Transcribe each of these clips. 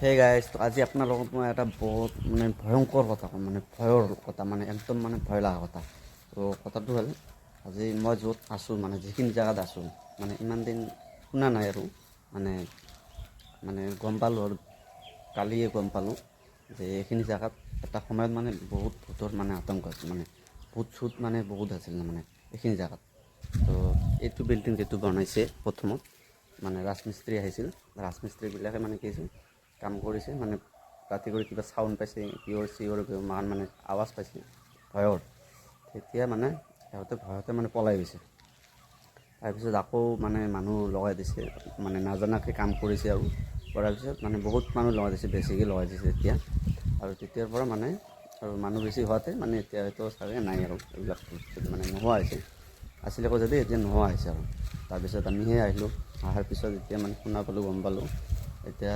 Hey guys, তো আজি আপোনাৰ লগত মই এটা বহুত ভয়ংকৰ কথা ক'ম, ভয়ৰ কথা, একদম ভয় লগা কথা। তো কথাটো হ'ল, আজি মই য'ত আছোঁ, যিখিনি জেগাত আছোঁ, ইমান দিন শুনা নাই আৰু মানে গম পালোঁ আৰু কালিয়ে গম পালোঁ যে এইখিনি জেগাত এটা সময়ত বহুত ভূতৰ আতংক আছিল, ভূত চুত বহুত আছিল এইখিনি জেগাত। তো এইটো বিল্ডিং যিটো বনাইছে প্ৰথমত ৰাজমিস্ত্ৰী আহিছিল, ৰাজমিস্ত্ৰীবিলাকে কি আছিল কাম কৰিছে, ৰাতি কৰি কিবা চাউণ্ড পাইছে, পিয়ৰ চিয়ৰ আৱাজ পাইছে ভয়ৰ। তেতিয়া সিহঁতে ভয়তে পলাই গৈছে। তাৰপিছত আকৌ মানুহ লগাই দিছে, নাজানাকৈ কাম কৰিছে আৰু কৰাৰ পিছত বহুত মানুহ লগাই দিছে, বেছিকৈ লগাই দিছে এতিয়া। আৰু তেতিয়াৰ পৰা আৰু মানুহ বেছি হোৱাতে এতিয়া হয়তো চাগে নাই আৰু এইবিলাক নোহোৱা হৈছে। আছিলে আকৌ যদি এতিয়া নোহোৱা হৈছে আৰু। তাৰপিছত আমিহে আহিলোঁ, অহাৰ পিছত এতিয়া শুনা পালোঁ, গম পালোঁ। এতিয়া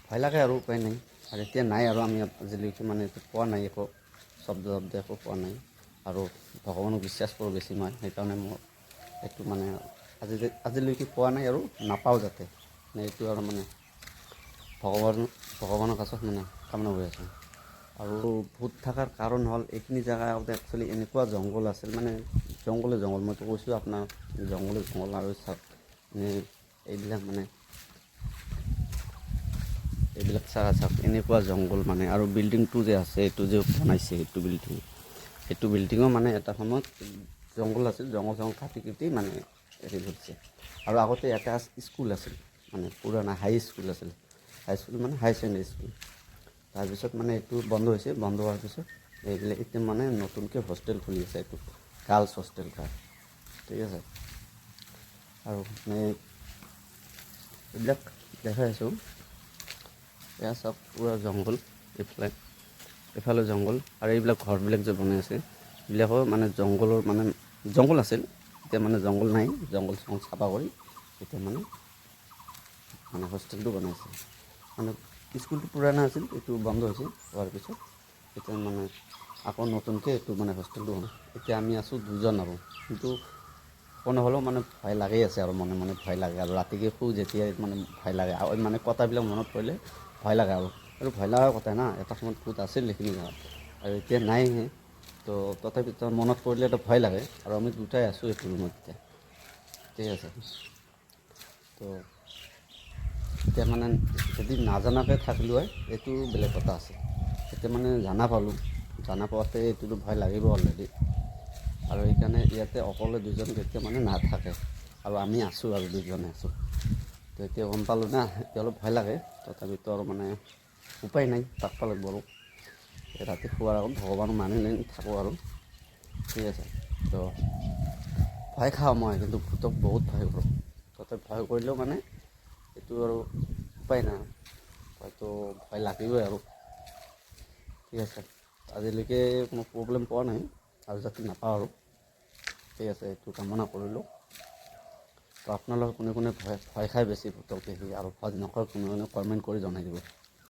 ভয় লাগে আৰু উপায় নাই। আৰু এতিয়া নাই আৰু আমি আজিলৈকে পোৱা নাই, একো শব্দ একো পোৱা নাই। আৰু ভগৱানক বিশ্বাস কৰোঁ বেছি মই, সেইকাৰণে মোৰ এইটো আজিলৈকে পোৱা নাই আৰু নাপাওঁ যাতে। এইটো আৰু ভগৱানৰ কাছত কামনা কৰি আছোঁ। আৰু ভূত থকাৰ কাৰণ হ'ল, এইখিনি জেগা আগতে একচুৱেলি এনেকুৱা জংঘল আছিল, জংঘলে জংঘল। মইতো কৈছোঁ আপোনাৰ জংঘলে জংঘল। আৰু চাওক এইবিলাক এইবিলাক চাওক এনেকুৱা জংঘল আৰু বিল্ডিংটো যে আছে, এইটো যে বনাইছে, সেইটো বিল্ডিঙো এটা সময়ত জংঘল আছিল, জংঘল কাটি হেৰি কৰিছে। আৰু আগতে এটা স্কুল আছিল, পুৰণা হাই স্কুল আছিল, হাই ছেকেণ্ডেৰী স্কুল। তাৰপিছত এইটো বন্ধ হৈছে, বন্ধ হোৱাৰ পিছত এইবিলাক এতিয়া নতুনকৈ হোষ্টেল খুলি আছে, এইটো গাৰ্লছ হোষ্টেল কয়, ঠিক আছে। আৰু এইবিলাক দেখাই আছোঁ, এয়া চব পূৰা জংঘল, এইফালে জংঘল। আৰু এইবিলাক ঘৰবিলাক যে বনাই আছে, এইবিলাকো জংঘলৰ জংঘল আছিল, এতিয়া জংঘল নাই, জংঘল চংঘল চাফা কৰি এতিয়া হোষ্টেলটো বনাইছে। স্কুলটো পুৰণা আছিল, এইটো বন্ধ হৈছে, হোৱাৰ পিছত এতিয়া আকৌ নতুনকৈ এইটো হোষ্টেলটো বনাই। এতিয়া আমি আছোঁ দুজন আৰু, কিন্তু কোনো হ'লেও ভয় লাগেই আছে আৰু মনে মনে ভয় লাগে। আৰু ৰাতিকৈ শুওঁ যেতিয়াই ভয় লাগে, আৰু কথাবিলাক মনত পৰিলে ভয় লাগে। আৰু ভয় লগাৰ কথা না, এটা সময়ত ভূত আছিল সেইখিনি জেগাত, আৰু এতিয়া নাই। তো তথাপিতো মনত পৰিলে এটা ভয় লাগে। আৰু আমি দুটাই আছোঁ এইটো ৰুমত এতিয়া, ঠিক আছে। তো এতিয়া যদি নাজানাকৈ থাকিলোঁ হয়, এইটো বেলেগ কথা আছে। এতিয়া জানা পালোঁ, জানা পোৱাতে এইটোতো ভয় লাগিব অলৰেডি। আৰু সেইকাৰণে ইয়াতে অকলে দুজন এতিয়া নাথাকে, আৰু আমি আছোঁ, আৰু দুজনে আছোঁ। তো এতিয়া গম পালোঁ না, এতিয়া অলপ ভয় লাগে। তথাপিতো আৰু উপায় নাই, থাকিব লাগিব আৰু। ৰাতি শোৱাৰ আগত ভগৱানক মানি থাকোঁ আৰু, ঠিক আছে। তো ভয় খাওঁ মই, কিন্তু ভূতক বহুত ভয় কৰোঁ। তথাপি ভয় কৰিলেও এইটো আৰু উপায় নাই, হয়তো ভয় লাগিবই আৰু, ঠিক আছে। আজিলৈকে কোনো প্ৰব্লেম পোৱা নাই, আৰু যাতে নাপাওঁ আৰু, ঠিক আছে, এইটো কামনা কৰিলোঁ। তো আপোনালোকে কোনে কোনে ভয় খাই বেছি ভূতক দেখি, আৰু ভয় নকৰে কোনে কমেণ্ট কৰি জনাই দিব।